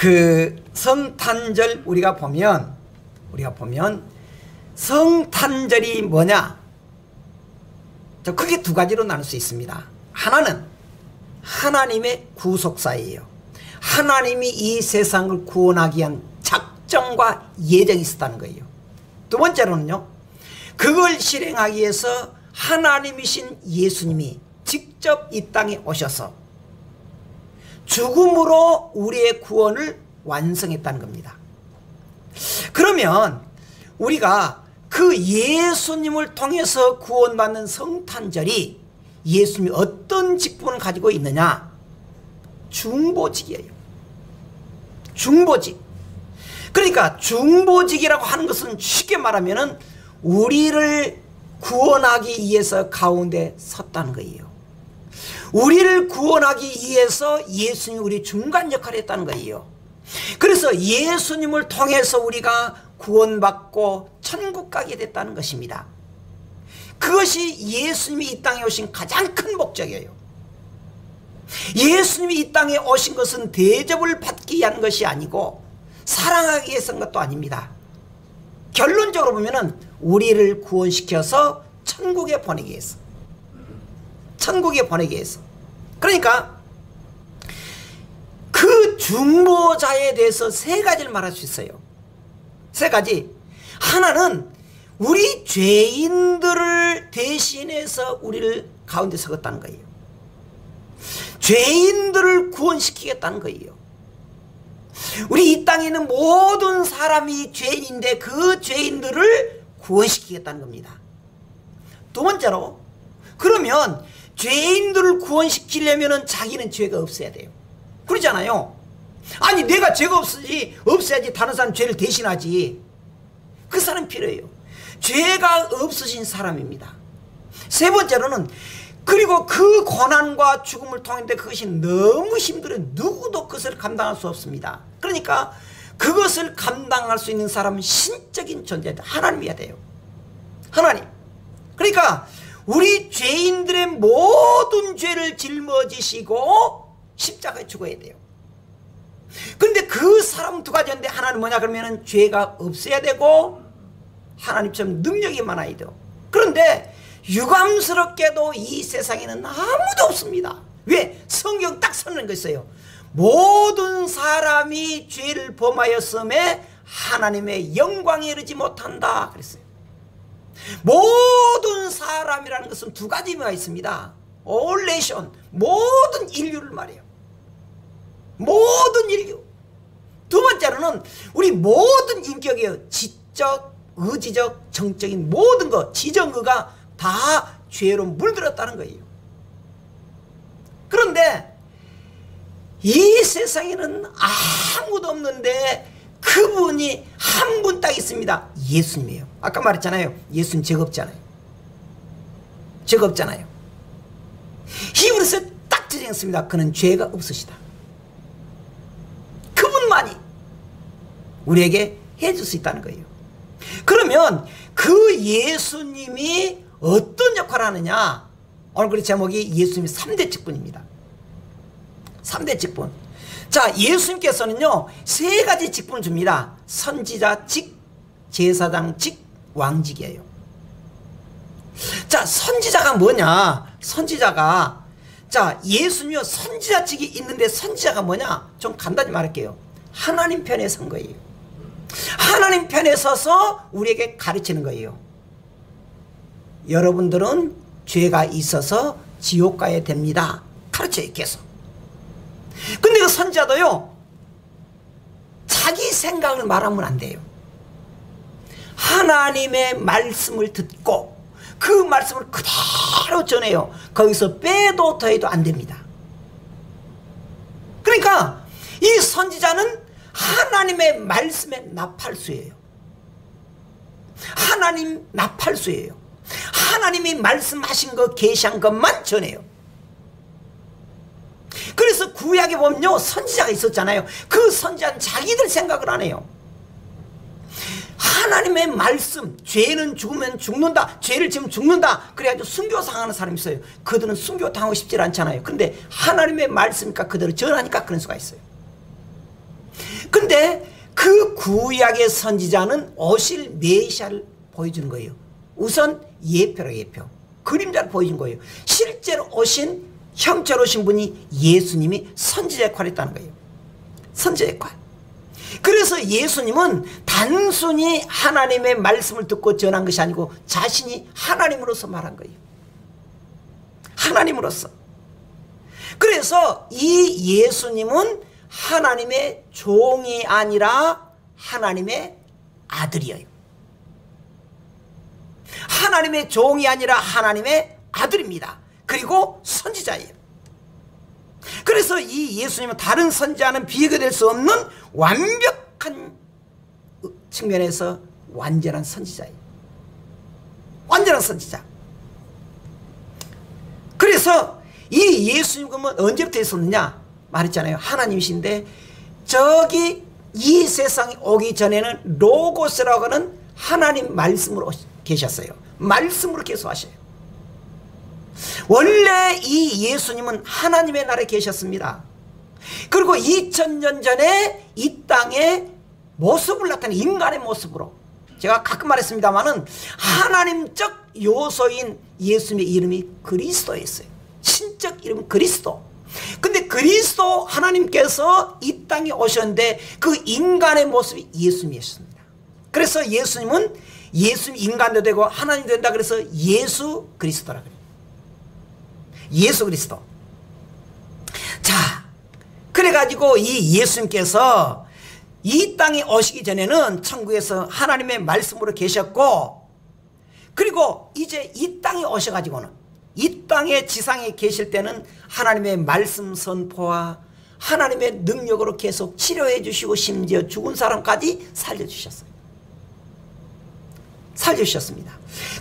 그 성탄절 우리가 보면 성탄절이 뭐냐? 크게 두 가지로 나눌 수 있습니다. 하나는 하나님의 구속사예요. 하나님이 이 세상을 구원하기 위한 작정과 예정이 있었다는 거예요. 두 번째로는요, 그걸 실행하기 위해서 하나님이신 예수님이 직접 이 땅에 오셔서 죽음으로 우리의 구원을 완성했다는 겁니다. 그러면 우리가 그 예수님을 통해서 구원받는 성탄절이 예수님이 어떤 직분을 가지고 있느냐? 중보직이에요. 중보직. 그러니까 중보직이라고 하는 것은 쉽게 말하면 우리를 구원하기 위해서 가운데 섰다는 거예요. 우리를 구원하기 위해서 예수님이 우리 중간 역할을 했다는 거예요. 그래서 예수님을 통해서 우리가 구원받고 천국 가게 됐다는 것입니다. 그것이 예수님이 이 땅에 오신 가장 큰 목적이에요. 예수님이 이 땅에 오신 것은 대접을 받기 위한 것이 아니고 사랑하기 위해서 한 것도 아닙니다. 결론적으로 보면은 우리를 구원시켜서 천국에 보내기 위해서, 천국에 보내기 위해서. 그러니까 그 중보자에 대해서 세 가지를 말할 수 있어요. 세 가지. 하나는 우리 죄인들을 대신해서 우리를 가운데 서겠다는 거예요. 죄인들을 구원시키겠다는 거예요. 우리 이 땅에 있는 모든 사람이 죄인인데 그 죄인들을 구원시키겠다는 겁니다. 두 번째로, 그러면 죄인들을 구원시키려면 자기는 죄가 없어야 돼요. 그러잖아요. 아니 내가 죄가 없어야지 다른 사람 죄를 대신하지. 그 사람 필요해요. 죄가 없으신 사람입니다. 세 번째로는, 그리고 그 고난과 죽음을 통했는데 그것이 너무 힘들어요. 누구도 그것을 감당할 수 없습니다. 그러니까 그것을 감당할 수 있는 사람은 신적인 존재다. 하나님이어야 돼요. 하나님. 그러니까 우리 죄인들의 모든 죄를 짊어지시고 십자가에 죽어야 돼요. 그런데 그 사람은 두 가지인데, 하나는 뭐냐 그러면은 죄가 없어야 되고 하나님처럼 능력이 많아야 돼요. 그런데 유감스럽게도 이 세상에는 아무도 없습니다. 왜? 성경 딱 써놓은 거 있어요. 모든 사람이 죄를 범하였음에 하나님의 영광에 이르지 못한다 그랬어요. 모든 사람이라는 것은 두 가지 의미가 있습니다. All nation, 모든 인류를 말해요. 모든 인류. 두 번째로는 우리 모든 인격이에요. 지적, 의지적, 정적인 모든 것, 지정의가 다 죄로 물들었다는 거예요. 그런데 이 세상에는 아무도 없는데 그분이 한 분 딱 있습니다. 예수님이에요. 아까 말했잖아요. 예수님 죄가 없잖아요. 죄가 없잖아요. 히브리서 딱 지정했습니다. 그는 죄가 없으시다. 그분만이 우리에게 해줄 수 있다는 거예요. 그러면 그 예수님이 어떤 역할을 하느냐? 오늘 그 제목이 예수님의 3대 직분입니다. 3대 직분. 자, 예수님께서는요 세 가지 직분을 줍니다. 선지자직, 제사장직, 왕직이에요. 자, 선지자가 뭐냐? 선지자가, 자, 예수님이 선지자직이 있는데 선지자가 뭐냐? 좀 간단히 말할게요. 하나님 편에 선 거예요. 하나님 편에 서서 우리에게 가르치는 거예요. 여러분들은 죄가 있어서 지옥 가야 됩니다. 가르쳐요, 계속. 근데 그 선지자도요 자기 생각을 말하면 안 돼요. 하나님의 말씀을 듣고 그 말씀을 그대로 전해요. 거기서 빼도 더해도 안 됩니다. 그러니까 이 선지자는 하나님의 말씀의 나팔수예요. 하나님 나팔수예요. 하나님이 말씀하신 것, 계시한 것만 전해요. 그래서 구약에 보면요 선지자가 있었잖아요. 그 선지자는 자기들 생각을 안 해요. 하나님의 말씀, 죄는 죽으면 죽는다, 죄를 지으면 죽는다, 그래가지고 순교당하는 사람이 있어요. 그들은 순교당하고 싶지 않잖아요. 근데 하나님의 말씀이니까 그대로 전하니까 그런 수가 있어요. 근데 그 구약의 선지자는 오실 메시아를 보여주는 거예요. 우선 예표로 예표. 그림자를 보여준 거예요. 실제로 오신 형체로 오신 분이 예수님이 선지자 역할을 했다는 거예요. 선지자 역할. 그래서 예수님은 단순히 하나님의 말씀을 듣고 전한 것이 아니고 자신이 하나님으로서 말한 거예요. 하나님으로서. 그래서 이 예수님은 하나님의 종이 아니라 하나님의 아들이에요. 하나님의 종이 아니라 하나님의 아들입니다. 그리고 선지자예요. 그래서 이 예수님은 다른 선지자는 비교될 수 없는 완벽한 측면에서 완전한 선지자예요. 완전한 선지자. 그래서 이 예수님은 언제부터 있었느냐 말했잖아요. 하나님이신데 저기 이 세상에 오기 전에는 로고스라고 하는 하나님 말씀으로 계셨어요. 말씀으로 계속 하셔요. 원래 이 예수님은 하나님의 나라에 계셨습니다. 그리고 2000년 전에 이 땅에 모습을 나타낸 인간의 모습으로, 제가 가끔 말했습니다마는 하나님적 요소인 예수님의 이름이 그리스도였어요. 신적 이름은 그리스도. 근데 그리스도 하나님께서 이 땅에 오셨는데 그 인간의 모습이 예수님이었습니다. 그래서 예수님은 예수님 인간도 되고 하나님도 된다 그래서 예수 그리스도라 그래요. 예수 그리스도. 자, 그래가지고 이 예수님께서 이 땅에 오시기 전에는 천국에서 하나님의 말씀으로 계셨고, 그리고 이제 이 땅에 오셔가지고는 이 땅의 지상에 계실 때는 하나님의 말씀 선포와 하나님의 능력으로 계속 치료해 주시고 심지어 죽은 사람까지 살려주셨어요. 살려주셨습니다.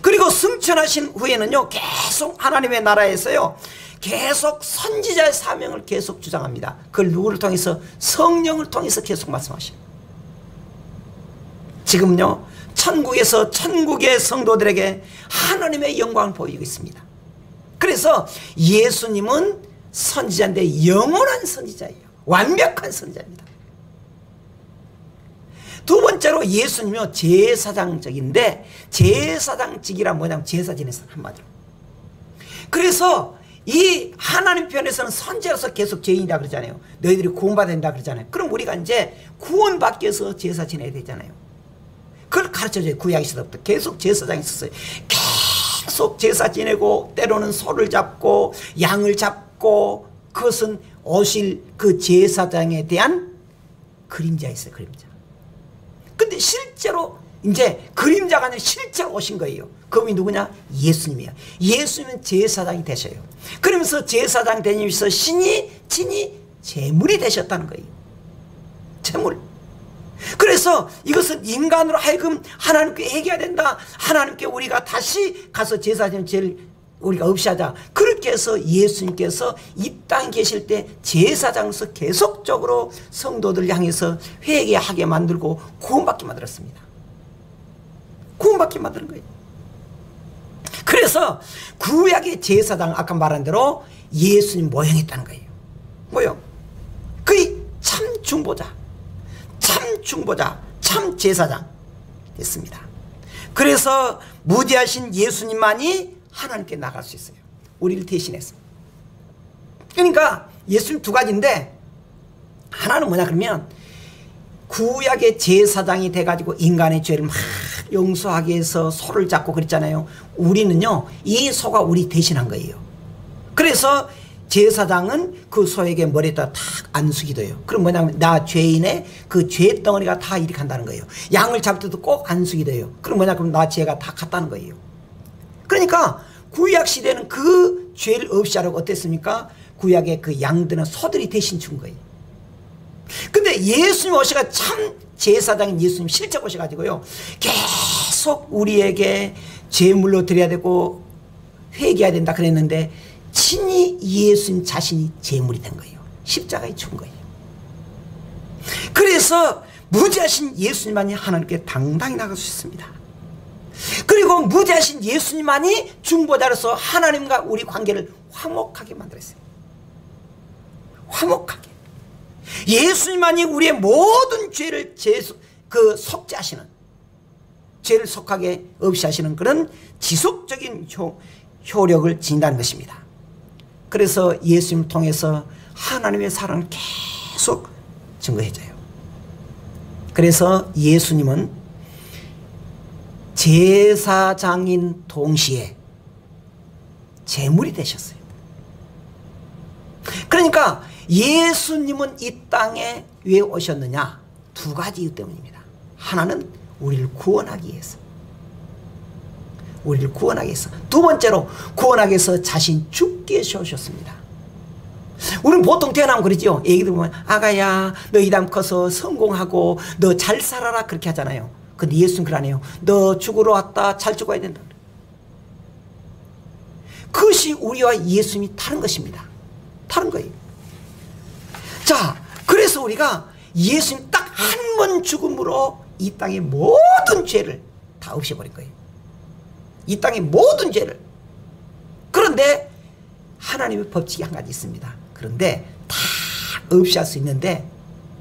그리고 승천하신 후에는요, 계속 하나님의 나라에서요, 계속 선지자의 사명을 계속 주장합니다. 그걸 누구를 통해서? 성령을 통해서 계속 말씀하셔요. 지금요, 천국에서 천국의 성도들에게 하나님의 영광을 보이고 있습니다. 그래서 예수님은 선지자인데 영원한 선지자예요. 완벽한 선지자입니다. 두 번째로 예수님은 제사장직인데, 제사장직이란 뭐냐면 제사 지내서 한마디로. 그래서 이 하나님 편에서는 선지자로서 계속 죄인이라 그러잖아요. 너희들이 구원받아야 된다 그러잖아요. 그럼 우리가 이제 구원받기 위해서 제사 지내야 되잖아요. 그걸 가르쳐줘요. 구약 시대부터 계속 제사장이 있었어요. 계속 제사 지내고 때로는 소를 잡고 양을 잡고, 그것은 오실 그 제사장에 대한 그림자였어요. 그림자. 근데 실제로 이제 그림자가 아니라 실제로 오신 거예요. 그분이 누구냐? 예수님이에요. 예수님은 제사장이 되셔요. 그러면서 제사장 되면서 신이 친히 제물이 되셨다는 거예요. 제물. 그래서 이것은 인간으로 하여금 하나님께 회개해야 된다. 하나님께 우리가 다시 가서 제사장 죄를 우리가 없이 하자. 그렇게 해서 예수님께서 이 땅에 계실 때 제사장으로서 계속적으로 성도들 향해서 회개하게 만들고 구원받게 만들었습니다. 구원받게 만드는 거예요. 그래서 구약의 제사장, 아까 말한 대로 예수님 모형했다는 거예요. 모형. 그의 참 중보자, 참 중보자, 참 제사장 됐습니다. 그래서 무죄하신 예수님만이 하나님께 나갈 수 있어요. 우리를 대신해서. 그러니까 예수님 두 가지인데, 하나는 뭐냐 그러면 구약의 제사장이 돼가지고 인간의 죄를 막 용서하기 위해서 소를 잡고 그랬잖아요. 우리는요, 이 소가 우리 대신한 거예요. 그래서 제사장은 그 소에게 머리에다 탁 안수기도 해요. 그럼 뭐냐면 나 죄인의 그 죄덩어리가 다 이렇게 한다는 거예요. 양을 잡을 때도 꼭 안수기도 해요. 그럼 뭐냐 그럼 나 죄가 다 갔다는 거예요. 그러니까 구약 시대는 그 죄를 없이 하려고 어땠습니까? 구약의 그 양들은 소들이 대신 준 거예요. 근데 예수님 오셔가 참 제사장인 예수님 실제 오셔가지고요, 계속 우리에게 제물로 드려야 되고 회개해야 된다 그랬는데 친히 예수님 자신이 제물이 된 거예요. 십자가에 죽은 거예요. 그래서 무죄하신 예수님만이 하나님께 당당히 나갈 수 있습니다. 그리고 무죄하신 예수님만이 중보자로서 하나님과 우리 관계를 화목하게 만들었어요. 화목하게. 예수님만이 우리의 모든 죄를 속죄하시는, 죄를 속하게 없이 하시는 그런 지속적인 효력을 지닌다는 것입니다. 그래서 예수님을 통해서 하나님의 사랑을 계속 증거해줘요. 그래서 예수님은 제사장인 동시에 제물이 되셨어요. 그러니까 예수님은 이 땅에 왜 오셨느냐? 두 가지 이유 때문입니다. 하나는 우리를 구원하기 위해서, 우리를 구원하기 위해서. 두 번째로 구원하기 위해서 자신 죽기 위해서 오셨습니다. 우리는 보통 태어나면 그러죠. 애기들 보면 아가야 너 이 다음 커서 성공하고 너 잘 살아라 그렇게 하잖아요. 근데 예수는 그러네요. 너 죽으러 왔다, 잘 죽어야 된다. 그것이 우리와 예수님이 다른 것입니다. 다른 거예요. 자, 그래서 우리가 예수님 딱 한 번 죽음으로 이 땅의 모든 죄를 다 없애버린 거예요. 이 땅의 모든 죄를. 그런데 하나님의 법칙이 한 가지 있습니다. 그런데 다 없애할 수 있는데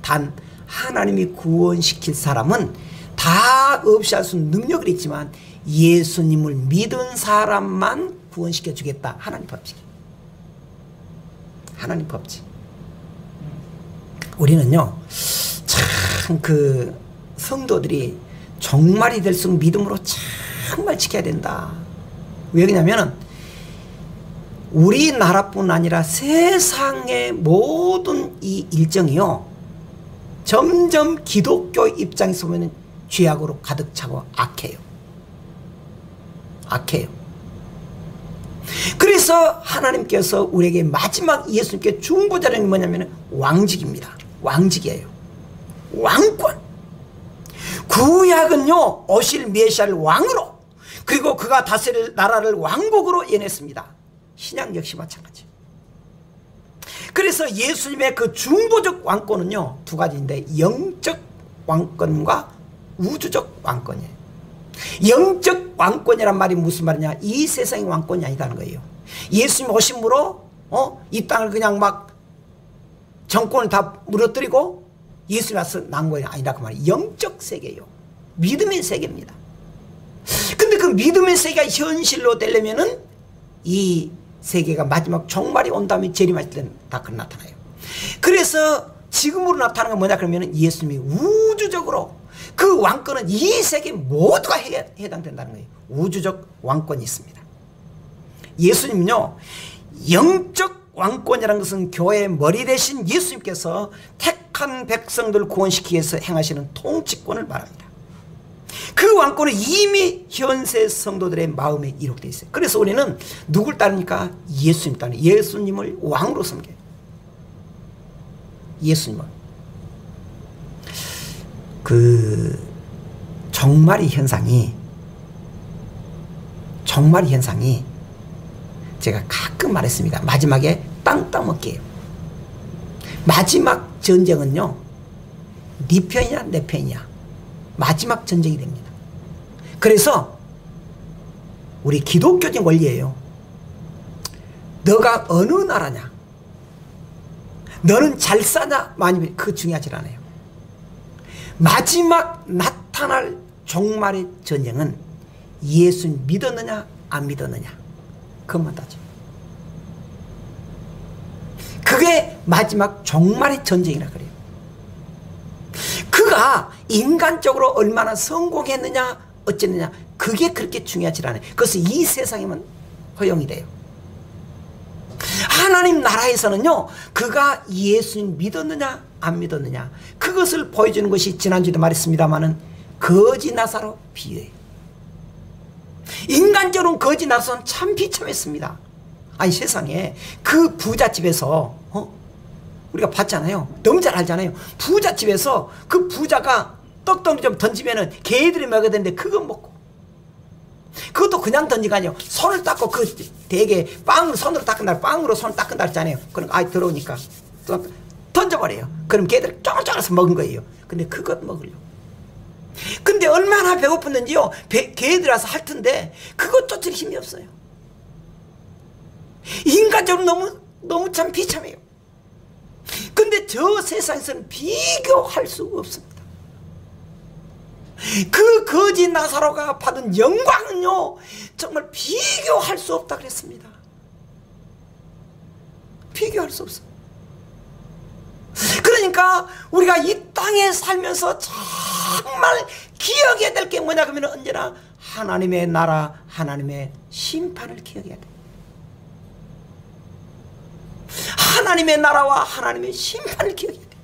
단 하나님이 구원시킬 사람은 다 없애할 수 있는 능력을 있지만 예수님을 믿은 사람만 구원시켜 주겠다. 하나님 법칙이. 하나님 법칙. 우리는요 참 그 성도들이 종말이 될수록 믿음으로 정말 지켜야 된다. 왜 그러냐면은 우리나라뿐 아니라 세상의 모든 이 일정이요 점점 기독교 입장에서 보면 죄악으로 가득 차고 악해요. 악해요. 그래서 하나님께서 우리에게 마지막 예수님께 중보자령이 뭐냐면 왕직입니다. 왕직이에요. 왕권. 구약은요 오실 메시아를 왕으로, 그리고 그가 다스릴 나라를 왕국으로 예냈습니다. 신약 역시 마찬가지. 그래서 예수님의 그 중보적 왕권은요 두 가지인데 영적 왕권과 우주적 왕권이에요. 영적 왕권이란 말이 무슨 말이냐? 이 세상의 왕권이 아니다는 거예요. 예수님 오심으로 이 땅을 그냥 막 정권을 다 무너뜨리고 예수님 와서 난 거예요. 아니다 그 말이에요. 영적 세계예요. 믿음의 세계입니다. 근데 그 믿음의 세계가 현실로 되려면은 이 세계가 마지막 종말이 온 다음에 재림하실 때는 다 그렇게 나타나요. 그래서 지금으로 나타나는 건 뭐냐 그러면은 예수님이 우주적으로 그 왕권은 이 세계 모두가 해당된다는 거예요. 우주적 왕권이 있습니다. 예수님은요 영적 왕권이라는 것은 교회의 머리 대신 예수님께서 택한 백성들을 구원시키기 위해서 행하시는 통치권을 말합니다. 그 왕권은 이미 현세 성도들의 마음에 이룩되어 있어요. 그래서 우리는 누굴 따릅니까? 예수님 따릅니다. 예수님을 왕으로 섬겨요. 예수님을. 그 종말의 현상이 제가 가끔 말했습니다. 마지막에 땅 따먹기예요. 마지막 전쟁은요 네 편이냐 내 편이냐 마지막 전쟁이 됩니다. 그래서 우리 기독교적 원리예요. 너가 어느 나라냐, 너는 잘 사냐 많이, 그거 중요하지 않아요. 마지막 나타날 종말의 전쟁은 예수님 믿었느냐 안 믿었느냐 그것만 따져. 그게 마지막 종말의 전쟁이라 그래요. 그가 인간적으로 얼마나 성공했느냐 어쨌느냐 그게 그렇게 중요하지 않아요. 그것은 이 세상에만 허용이 돼요. 하나님 나라에서는요 그가 예수님 믿었느냐 안 믿었느냐 그것을 보여주는 것이 지난주에도 말했습니다마는 거지 나사로 비유예요. 인간적으로는 거지 나사로는 참 비참했습니다. 아니 세상에 그 부잣집에서 우리가 봤잖아요. 너무 잘 알잖아요. 부잣집에서 그 부자가 떡덩이 좀 던지면은 개들이 먹어야 되는데 그거 먹고, 그것도 그냥 던지가 아니에요. 손을 닦고 그 대게 빵으로 손으로 닦은다, 빵으로 손을 닦은다 했잖아요. 그럼 아이 들어오니까 던져버려요. 그럼 개들이 쫑쫑해서 먹은 거예요. 근데 그것 먹으려고. 근데 얼마나 배고팠는지요. 개들이 와서 핥은데 그것 쫓을 힘이 없어요. 인간적으로 너무 참 비참해요. 근데 그런데 저 세상에서는 비교할 수 없습니다. 그 거지 나사로가 받은 영광은요 정말 비교할 수 없다 그랬습니다. 비교할 수 없어. 그러니까 우리가 이 땅에 살면서 정말 기억해야 될 게 뭐냐 그러면 언제나 하나님의 나라, 하나님의 심판을 기억해야 돼. 하나님의 나라와 하나님의 심판을 기억해야 돼.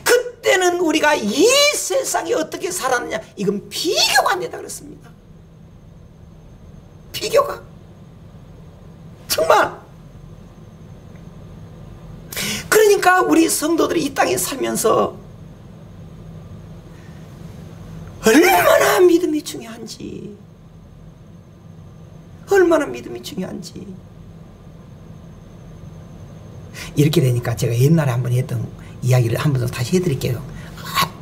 그때는 우리가 이 세상에 어떻게 살았느냐 이건 비교가 안 된다 그랬습니다. 비교가 정말. 그러니까 우리 성도들이 이 땅에 살면서 얼마나 믿음이 중요한지, 얼마나 믿음이 중요한지. 이렇게 되니까 제가 옛날에 한번 했던 이야기를 한 번 더 다시 해드릴게요.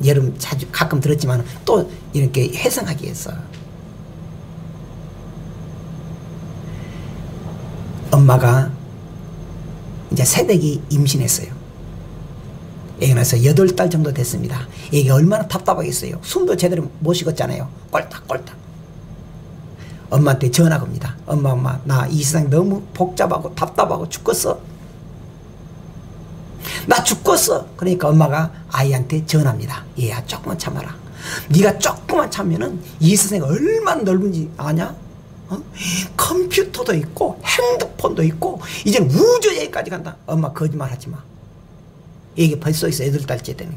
여러분 자주 가끔 들었지만 또 이렇게 회상하기 위해서. 엄마가 이제 새댁이 임신했어요. 애가 나서 8달 정도 됐습니다. 애가 얼마나 답답하겠어요. 숨도 제대로 못 쉬었잖아요. 꼴딱꼴딱. 엄마한테 전화가 옵니다. 엄마 나 이 세상 너무 복잡하고 답답하고 죽겠어. 나 죽겠어. 그러니까 엄마가 아이한테 전합니다. 얘야 조금만 참아라. 네가 조금만 참으면은 이 세상이 얼마나 넓은지 아냐? 컴퓨터도 있고 핸드폰도 있고 이제 우주여행까지 간다. 엄마 거짓말 하지 마. 이게 벌써 있어. 8달째 되네.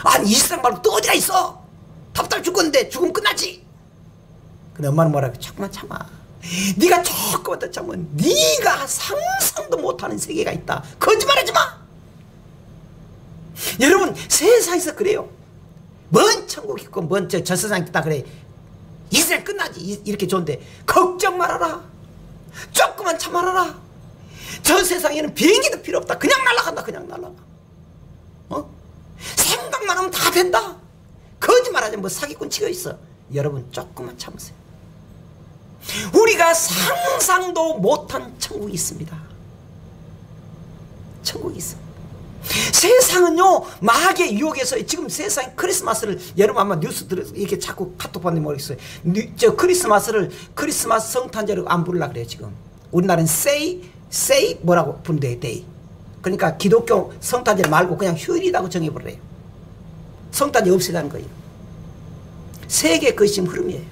아니 이 세상 말고 또 어디가 있어. 답답 죽겠는데 죽으면 끝나지. 근데 엄마는 뭐라고? 조금만 참아. 네가 조금만 더 참으면 네가 상상도 못하는 세계가 있다. 거짓말하지 마. 여러분 세상에서 그래요. 먼 천국 있고 먼 저 세상 있다 그래. 이 세상 끝나지. 이렇게 좋은데 걱정 말아라. 조금만 참아라. 저 세상에는 비행기도 필요 없다. 그냥 날아간다. 그냥 날아가. 생각만 하면 다 된다. 거짓말하지 뭐 사기꾼 치고 있어. 여러분 조금만 참으세요. 우리가 상상도 못한 천국이 있습니다. 천국이 있어. 세상은요 마귀의 유혹에서 지금 세상 크리스마스를 여러분 아마 뉴스 들어서 이렇게 자꾸 카톡 받는 모르겠어요. 저 크리스마스를 크리스마스 성탄절을 안 부르려 그래요. 지금 우리나라는 say 뭐라고 부른대요. day. 그러니까 기독교 성탄절 말고 그냥 휴일이라고 정해버려요. 성탄절 없애자는 거예요. 세계 그것이 지금 흐름이에요.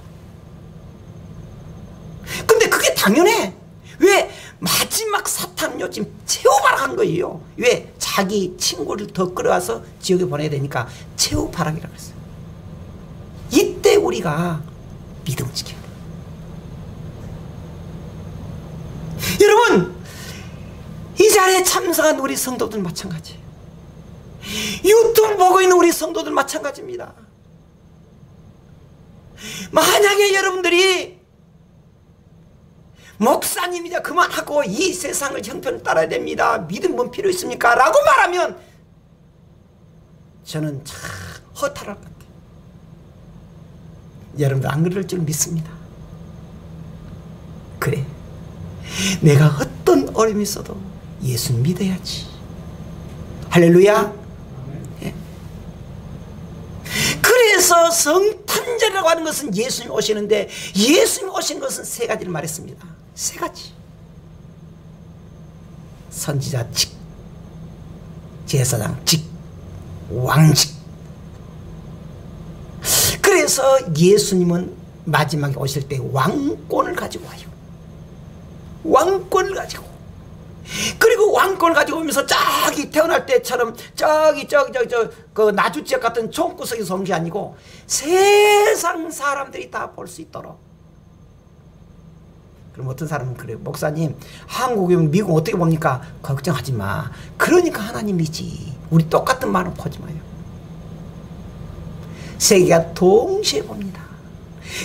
근데 그게 당연해. 왜? 마지막 사탄은요 지금 최후발악한 거예요. 왜? 자기 친구를 더 끌어와서 지옥에 보내야 되니까 최후발악이라고 했어요. 이때 우리가 믿음을 지켜야 돼요. 여러분 이 자리에 참석한 우리 성도들 마찬가지예요. 유튜브 보고 있는 우리 성도들 마찬가지입니다. 만약에 여러분들이 목사님이자 그만하고 이 세상을 형편을 따라야 됩니다. 믿음 뭔 필요 있습니까? 라고 말하면 저는 참 허탈할 것 같아요. 여러분들 안 그럴 줄 믿습니다. 그래 내가 어떤 어려움이 있어도 예수 믿어야지. 할렐루야. 예. 그래서 성탄절이라고 하는 것은 예수님 오시는데 예수님 오신 것은 세 가지를 말했습니다. 세 가지. 선지자직, 제사장직, 왕직. 그래서 예수님은 마지막에 오실 때 왕권을 가지고 와요. 왕권을 가지고. 그리고 왕권을 가지고 오면서 저기 태어날 때처럼 저기 그 나주 지역 같은 총구석에서 온 게 아니고 세상 사람들이 다 볼 수 있도록. 그럼 어떤 사람은 그래요. 목사님 한국이면 미국 어떻게 봅니까? 걱정하지 마. 그러니까 하나님이지. 우리 똑같은 말은 보지 마요. 세계가 동시에 봅니다.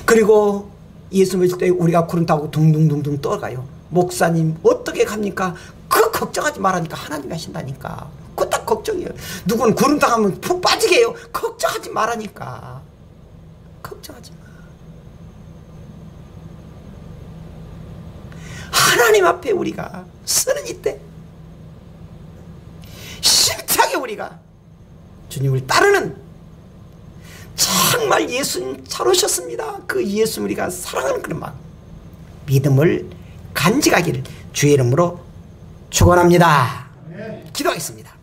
그리고 예수 믿을 때 우리가 구름 타고 둥둥둥둥 떠가요. 목사님 어떻게 갑니까? 그 걱정하지 말라니까. 하나님이 하신다니까. 그거 딱 걱정이에요. 누구는 구름 타가면 푹 빠지게 해요. 걱정하지 말라니까. 걱정하지 마. 하나님 앞에 우리가 서는 이때 우리가 주님을 따르는 정말 예수님 잘 오셨습니다. 그 예수님 우리가 사랑하는 그런 마음, 믿음을 간직하기를 주의 이름으로 축원합니다. 기도하겠습니다.